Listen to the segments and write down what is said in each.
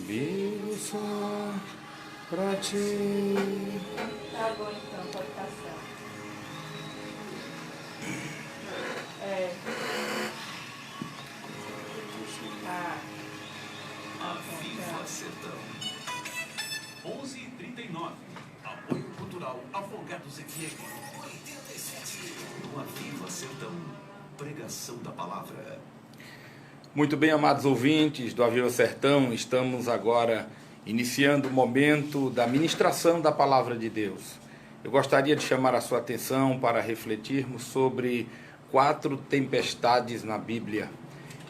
Vivo só pra ti. Tá bom então, pode passar. Aviva Sertão. 11h39. Apoio Cultural Afogados FM. 87. No Aviva Sertão. Pregação da Palavra. Muito bem, amados ouvintes do Aviva Sertão, estamos agora iniciando o momento da ministração da Palavra de Deus. Eu gostaria de chamar a sua atenção para refletirmos sobre 4 tempestades na Bíblia.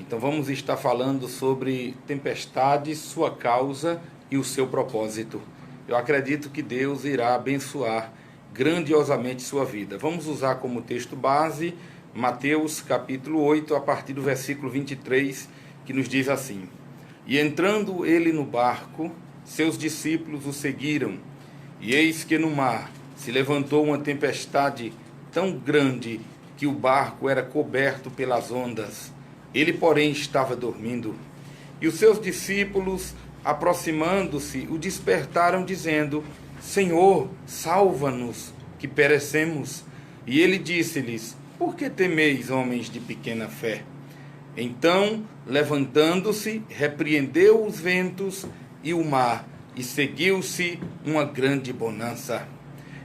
Então vamos estar falando sobre tempestades, sua causa e o seu propósito. Eu acredito que Deus irá abençoar grandiosamente sua vida. Vamos usar como texto base Mateus capítulo 8, a partir do versículo 23, que nos diz assim: E entrando ele no barco, seus discípulos o seguiram, e eis que no mar se levantou uma tempestade tão grande que o barco era coberto pelas ondas. Ele, porém, estava dormindo. E os seus discípulos, aproximando-se, o despertaram, dizendo: Senhor, salva-nos, que perecemos. E ele disse-lhes: Por que temeis, homens de pequena fé? Então, levantando-se, repreendeu os ventos e o mar, e seguiu-se uma grande bonança.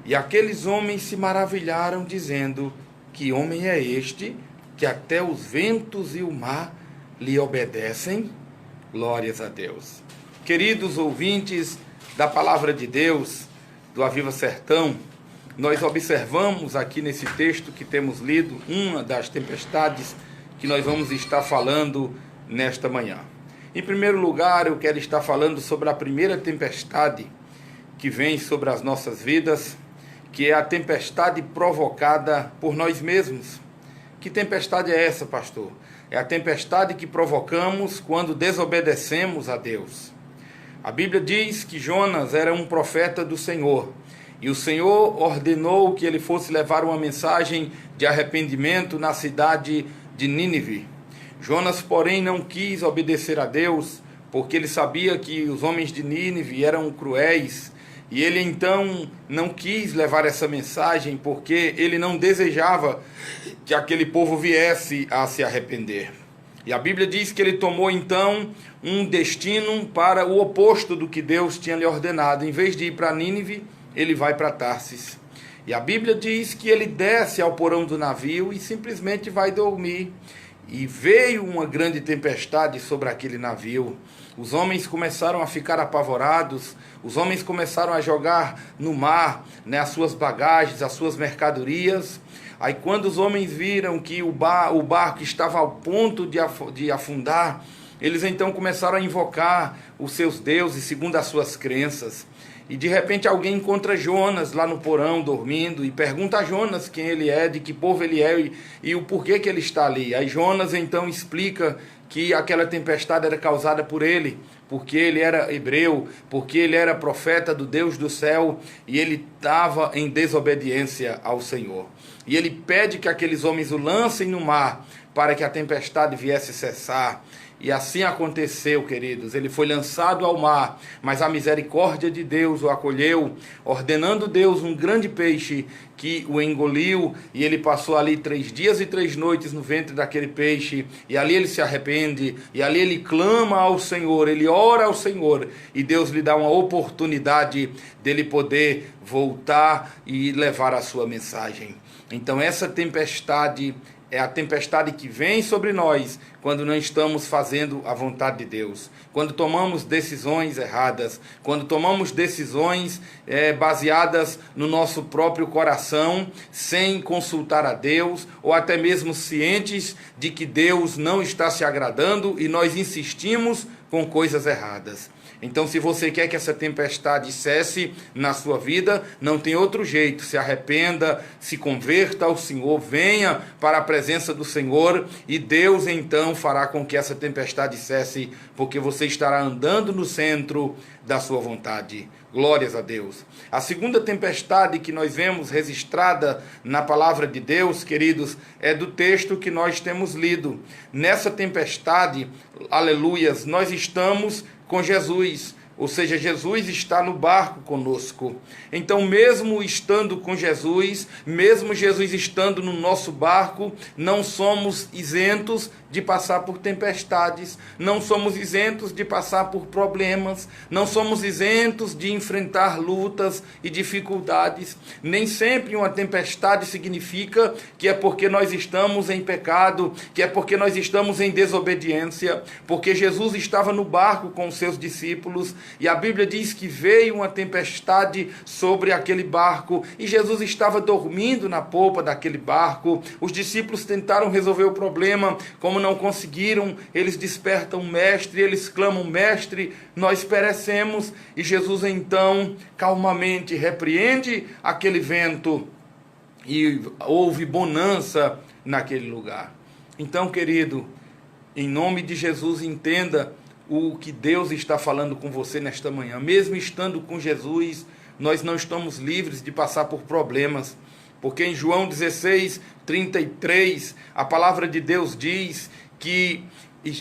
E aqueles homens se maravilharam, dizendo: Que homem é este, que até os ventos e o mar lhe obedecem? Glórias a Deus. Queridos ouvintes da Palavra de Deus, do Aviva Sertão, nós observamos aqui nesse texto que temos lido uma das tempestades que nós vamos estar falando nesta manhã. Em primeiro lugar, eu quero estar falando sobre a primeira tempestade que vem sobre as nossas vidas, que é a tempestade provocada por nós mesmos. Que tempestade é essa, pastor? É a tempestade que provocamos quando desobedecemos a Deus. A Bíblia diz que Jonas era um profeta do Senhor, e o Senhor ordenou que ele fosse levar uma mensagem de arrependimento na cidade de Nínive. Jonas, porém, não quis obedecer a Deus, porque ele sabia que os homens de Nínive eram cruéis, e ele então não quis levar essa mensagem, porque ele não desejava que aquele povo viesse a se arrepender. E a Bíblia diz que ele tomou então um destino para o oposto do que Deus tinha lhe ordenado. Em vez de ir para Nínive, ele vai para Tarsis. E a Bíblia diz que ele desce ao porão do navio e simplesmente vai dormir. E veio uma grande tempestade sobre aquele navio. Os homens começaram a ficar apavorados, os homens começaram a jogar no mar, as suas bagagens, as suas mercadorias. Aí quando os homens viram que o barco estava ao ponto de afundar, eles então começaram a invocar os seus deuses segundo as suas crenças. E de repente alguém encontra Jonas lá no porão dormindo e pergunta a Jonas quem ele é, de que povo ele é e o porquê que ele está ali. Aí Jonas então explica que aquela tempestade era causada por ele, porque ele era hebreu, porque ele era profeta do Deus do céu e ele estava em desobediência ao Senhor. E ele pede que aqueles homens o lancem no mar para que a tempestade viesse cessar. E assim aconteceu, queridos. Ele foi lançado ao mar, mas a misericórdia de Deus o acolheu, ordenando Deus um grande peixe que o engoliu, e ele passou ali 3 dias e 3 noites no ventre daquele peixe, e ali ele se arrepende, e ali ele clama ao Senhor, ele ora ao Senhor, e Deus lhe dá uma oportunidade dele poder voltar e levar a sua mensagem. Então essa tempestade é a tempestade que vem sobre nós quando não estamos fazendo a vontade de Deus. Quando tomamos decisões erradas, quando tomamos decisões baseadas no nosso próprio coração, sem consultar a Deus, ou até mesmo cientes de que Deus não está se agradando e nós insistimos com coisas erradas. Então, se você quer que essa tempestade cesse na sua vida, não tem outro jeito. Se arrependa, se converta ao Senhor, venha para a presença do Senhor e Deus então fará com que essa tempestade cesse, porque você estará andando no centro da sua vontade. Glórias a Deus. A segunda tempestade que nós vemos registrada na palavra de Deus, queridos, é do texto que nós temos lido. Nessa tempestade, aleluias, nós estamos com Jesus. Ou seja, Jesus está no barco conosco. Então, mesmo estando com Jesus, mesmo Jesus estando no nosso barco, não somos isentos de passar por tempestades, não somos isentos de passar por problemas, não somos isentos de enfrentar lutas e dificuldades. Nem sempre uma tempestade significa que é porque nós estamos em pecado, que é porque nós estamos em desobediência, porque Jesus estava no barco com os seus discípulos, e a Bíblia diz que veio uma tempestade sobre aquele barco, e Jesus estava dormindo na polpa daquele barco. Os discípulos tentaram resolver o problema, como não conseguiram, eles despertam o mestre, eles clamam: mestre, nós perecemos. E Jesus então calmamente repreende aquele vento, e houve bonança naquele lugar. Então, querido, em nome de Jesus, entenda o que Deus está falando com você nesta manhã. Mesmo estando com Jesus, nós não estamos livres de passar por problemas, porque em João 16:33, a palavra de Deus diz que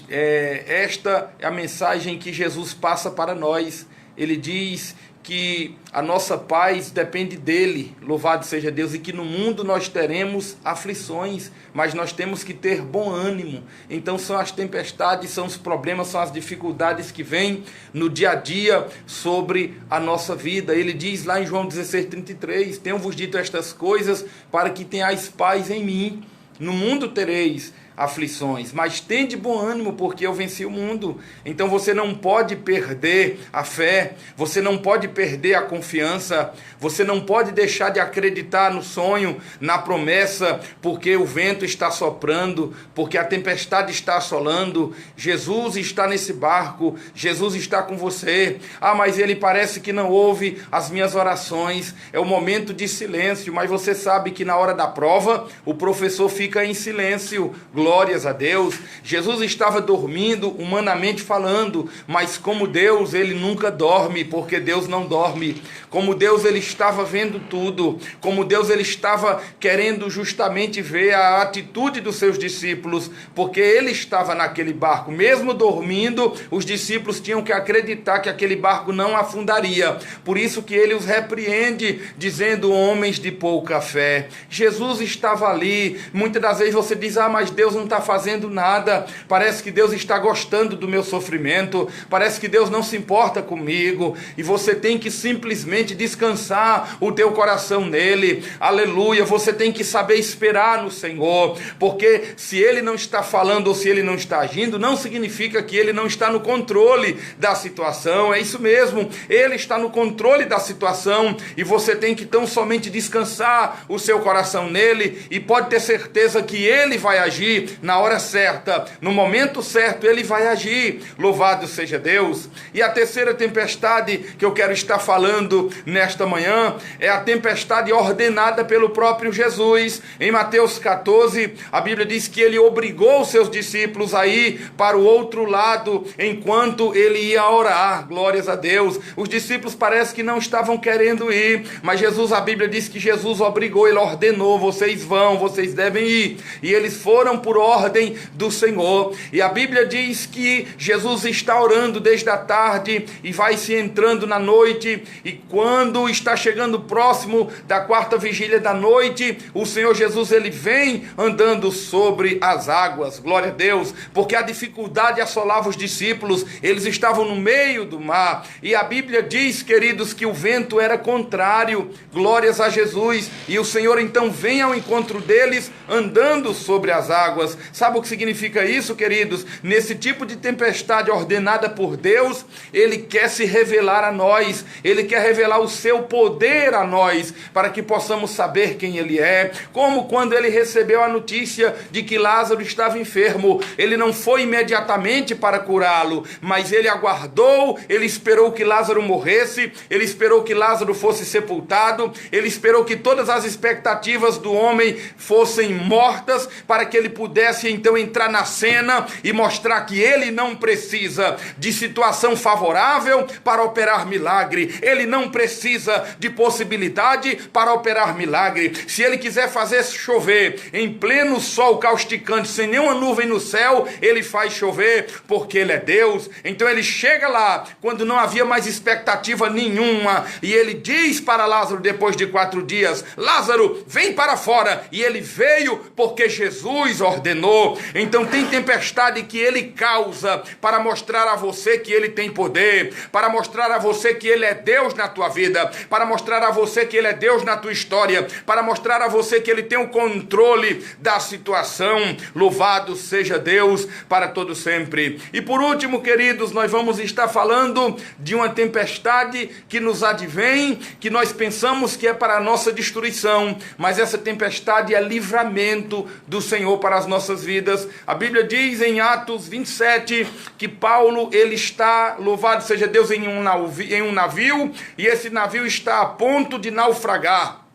esta é a mensagem que Jesus passa para nós. Ele diz que a nossa paz depende dele, louvado seja Deus, e que no mundo nós teremos aflições, mas nós temos que ter bom ânimo. Então são as tempestades, são os problemas, são as dificuldades que vêm no dia a dia sobre a nossa vida. Ele diz lá em João 16:33, tenho-vos dito estas coisas para que tenhais paz em mim. No mundo tereis aflições, mas tende bom ânimo, porque eu venci o mundo. Então você não pode perder a fé, você não pode perder a confiança, você não pode deixar de acreditar no sonho, na promessa, porque o vento está soprando, porque a tempestade está assolando. Jesus está nesse barco, Jesus está com você. Ah, mas ele parece que não ouve as minhas orações, é o momento de silêncio, mas você sabe que na hora da prova, o professor fica em silêncio. Glórias a Deus. Jesus estava dormindo, humanamente falando, mas como Deus, ele nunca dorme, porque Deus não dorme. Como Deus, ele estava vendo tudo. Como Deus, ele estava querendo justamente ver a atitude dos seus discípulos, porque ele estava naquele barco. Mesmo dormindo, os discípulos tinham que acreditar que aquele barco não afundaria. Por isso que ele os repreende, dizendo: homens de pouca fé. Jesus estava ali. Muitas das vezes você diz: ah, mas Deus não está fazendo nada, parece que Deus está gostando do meu sofrimento, parece que Deus não se importa comigo. E você tem que simplesmente descansar o teu coração nele. Aleluia. Você tem que saber esperar no Senhor, porque se ele não está falando ou se ele não está agindo, não significa que ele não está no controle da situação. É isso mesmo, ele está no controle da situação, e você tem que tão somente descansar o seu coração nele, e pode ter certeza que ele vai agir na hora certa, no momento certo ele vai agir. Louvado seja Deus. E a terceira tempestade que eu quero estar falando nesta manhã é a tempestade ordenada pelo próprio Jesus. Em Mateus 14, a Bíblia diz que ele obrigou os seus discípulos a ir para o outro lado enquanto ele ia orar. Glórias a Deus. Os discípulos parece que não estavam querendo ir, mas Jesus, a Bíblia diz que Jesus obrigou, ele ordenou: vocês vão, vocês devem ir. E eles foram por ordem do Senhor. E a Bíblia diz que Jesus está orando desde a tarde e vai se entrando na noite, e quando está chegando próximo da quarta vigília da noite, o Senhor Jesus, ele vem andando sobre as águas. Glória a Deus, porque a dificuldade assolava os discípulos, eles estavam no meio do mar, e a Bíblia diz, queridos, que o vento era contrário. Glórias a Jesus. E o Senhor então vem ao encontro deles andando sobre as águas. Sabe o que significa isso, queridos? Nesse tipo de tempestade ordenada por Deus, ele quer se revelar a nós, ele quer revelar o seu poder a nós, para que possamos saber quem ele é. Como quando ele recebeu a notícia de que Lázaro estava enfermo, ele não foi imediatamente para curá-lo, mas ele aguardou, ele esperou que Lázaro morresse, ele esperou que Lázaro fosse sepultado, ele esperou que todas as expectativas do homem fossem mortas, para que ele pudesse pudesse então entrar na cena e mostrar que ele não precisa de situação favorável para operar milagre, ele não precisa de possibilidade para operar milagre. Se ele quiser fazer chover em pleno sol causticante, sem nenhuma nuvem no céu, ele faz chover, porque ele é Deus. Então ele chega lá quando não havia mais expectativa nenhuma, e ele diz para Lázaro depois de 4 dias: Lázaro, vem para fora. E ele veio porque Jesus ordenou. Então tem tempestade que ele causa para mostrar a você que ele tem poder, para mostrar a você que ele é Deus na tua vida, para mostrar a você que ele é Deus na tua história, para mostrar a você que ele tem o controle da situação. Louvado seja Deus para todo sempre. E por último, queridos, nós vamos estar falando de uma tempestade que nos advém, que nós pensamos que é para a nossa destruição, mas essa tempestade é livramento do Senhor para as nossas vidas. A Bíblia diz em Atos 27 que Paulo, ele está, louvado seja Deus, em um navio, e esse navio está a ponto de naufragar.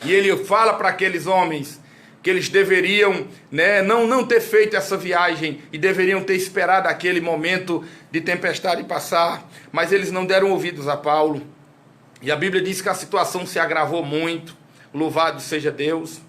E ele fala para aqueles homens que eles deveriam, não ter feito essa viagem e deveriam ter esperado aquele momento de tempestade passar, mas eles não deram ouvidos a Paulo. E a Bíblia diz que a situação se agravou muito. Louvado seja Deus.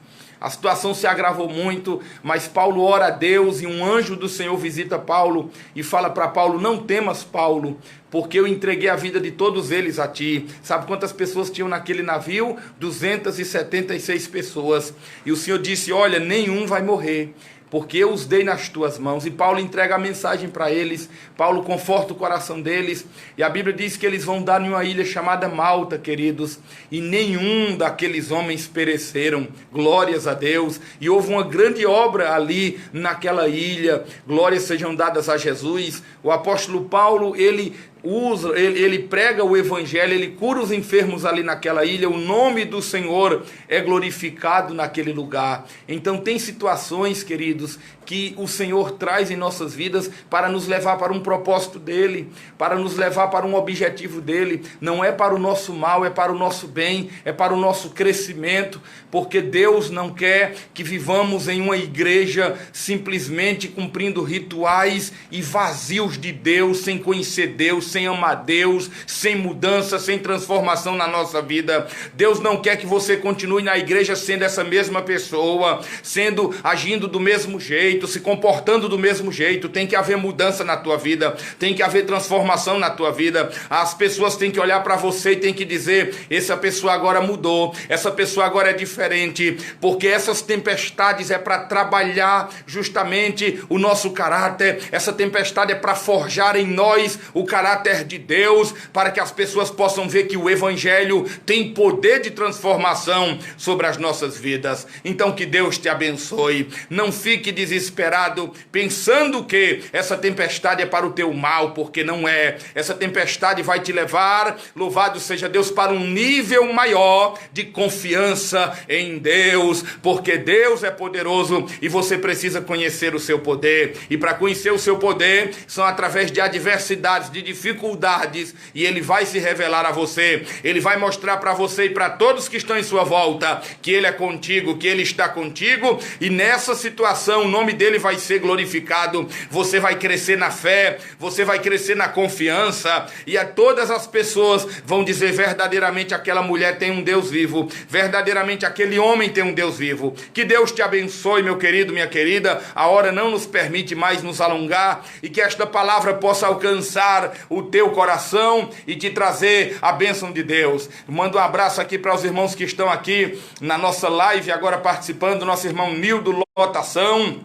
A situação se agravou muito, mas Paulo ora a Deus e um anjo do Senhor visita Paulo e fala para Paulo: não temas, Paulo, porque eu entreguei a vida de todos eles a ti. Sabe quantas pessoas tinham naquele navio? 276 pessoas. E o Senhor disse: olha, nenhum vai morrer, porque eu os dei nas tuas mãos. E Paulo entrega a mensagem para eles, Paulo conforta o coração deles, e a Bíblia diz que eles vão dar em uma ilha chamada Malta, queridos, e nenhum daqueles homens pereceram, glórias a Deus, e houve uma grande obra ali naquela ilha, glórias sejam dadas a Jesus. O apóstolo Paulo, ele prega o evangelho, ele cura os enfermos ali naquela ilha, o nome do Senhor é glorificado naquele lugar. Então tem situações, queridos, que o Senhor traz em nossas vidas para nos levar para um propósito dele, para nos levar para um objetivo dele. Não é para o nosso mal, é para o nosso bem, é para o nosso crescimento, porque Deus não quer que vivamos em uma igreja simplesmente cumprindo rituais e vazios de Deus, sem conhecer Deus, sem amar Deus, sem mudança, sem transformação na nossa vida. Deus não quer que você continue na igreja sendo essa mesma pessoa, agindo do mesmo jeito, se comportando do mesmo jeito. Tem que haver mudança na tua vida, tem que haver transformação na tua vida. As pessoas têm que olhar para você e tem que dizer: essa pessoa agora mudou, essa pessoa agora é diferente, porque essas tempestades é para trabalhar justamente o nosso caráter. Essa tempestade é para forjar em nós o caráter de Deus, para que as pessoas possam ver que o evangelho tem poder de transformação sobre as nossas vidas. Então que Deus te abençoe. Não fique desesperado pensando que essa tempestade é para o teu mal, porque não é. Essa tempestade vai te levar, louvado seja Deus, para um nível maior de confiança em Deus, porque Deus é poderoso e você precisa conhecer o seu poder. E para conhecer o seu poder são através de adversidades, de dificuldades, e ele vai se revelar a você. Ele vai mostrar para você e para todos que estão em sua volta que ele é contigo, que ele está contigo, e nessa situação o nome dele vai ser glorificado. Você vai crescer na fé, você vai crescer na confiança, e a todas as pessoas vão dizer: verdadeiramente aquela mulher tem um Deus vivo, verdadeiramente aquele homem tem um Deus vivo. Que Deus te abençoe, meu querido, minha querida. A hora não nos permite mais nos alongar, e que esta palavra possa alcançar o teu coração e te trazer a bênção de Deus. Mando um abraço aqui para os irmãos que estão aqui na nossa live agora participando, nosso irmão Nildo Lotação,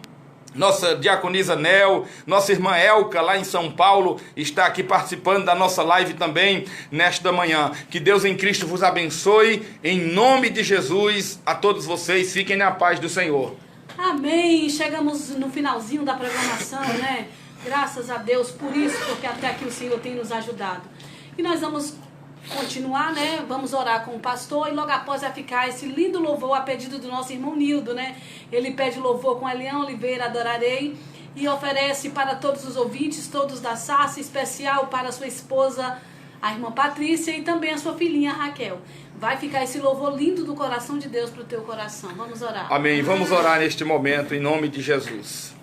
nossa diaconisa Nel, nossa irmã Elka lá em São Paulo está aqui participando da nossa live também nesta manhã. Que Deus em Cristo vos abençoe, em nome de Jesus, a todos vocês, fiquem na paz do Senhor. Amém. Chegamos no finalzinho da programação, né? Graças a Deus por isso, porque até aqui o Senhor tem nos ajudado. E nós vamos continuar, né? Vamos orar com o pastor e logo após vai ficar esse lindo louvor a pedido do nosso irmão Nildo, né? Ele pede louvor com Elião Oliveira, Adorarei, e oferece para todos os ouvintes, todos da Sarça, especial para sua esposa, a irmã Patrícia e também a sua filhinha Raquel. Vai ficar esse louvor lindo do coração de Deus para o teu coração. Vamos orar. Amém. Vamos orar neste momento, em nome de Jesus.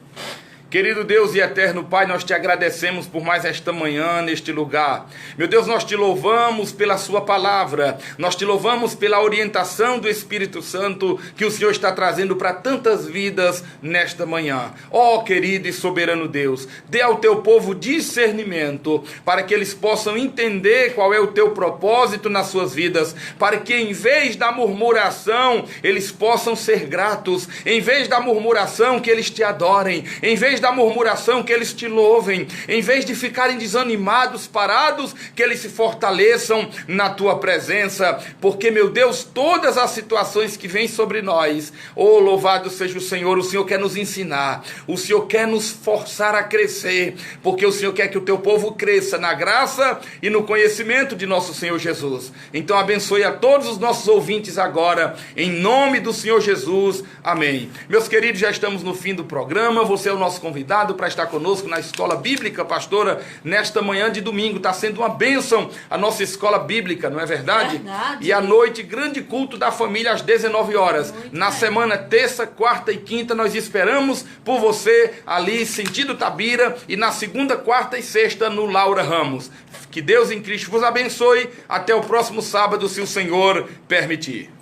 Querido Deus e eterno Pai, nós te agradecemos por mais esta manhã neste lugar. Meu Deus, nós te louvamos pela sua palavra, nós te louvamos pela orientação do Espírito Santo que o Senhor está trazendo para tantas vidas nesta manhã. Ó querido e soberano Deus, dê ao teu povo discernimento para que eles possam entender qual é o teu propósito nas suas vidas, para que em vez da murmuração eles possam ser gratos, em vez da murmuração que eles te adorem, em vez da murmuração que eles te louvem, em vez de ficarem desanimados, parados, que eles se fortaleçam na tua presença, porque, meu Deus, todas as situações que vêm sobre nós, oh, louvado seja o Senhor quer nos ensinar, o Senhor quer nos forçar a crescer, porque o Senhor quer que o teu povo cresça na graça e no conhecimento de nosso Senhor Jesus. Então abençoe a todos os nossos ouvintes agora, em nome do Senhor Jesus, amém. Meus queridos, já estamos no fim do programa, você é o nosso convidado para estar conosco na Escola Bíblica, pastora, nesta manhã de domingo. Está sendo uma bênção a nossa Escola Bíblica, não é verdade? Verdade. E à noite, grande culto da família às 19 horas. Na semana, terça, quarta e quinta, nós esperamos por você ali, sentido Tabira, e na segunda, quarta e sexta, no Laura Ramos. Que Deus em Cristo vos abençoe. Até o próximo sábado, se o Senhor permitir.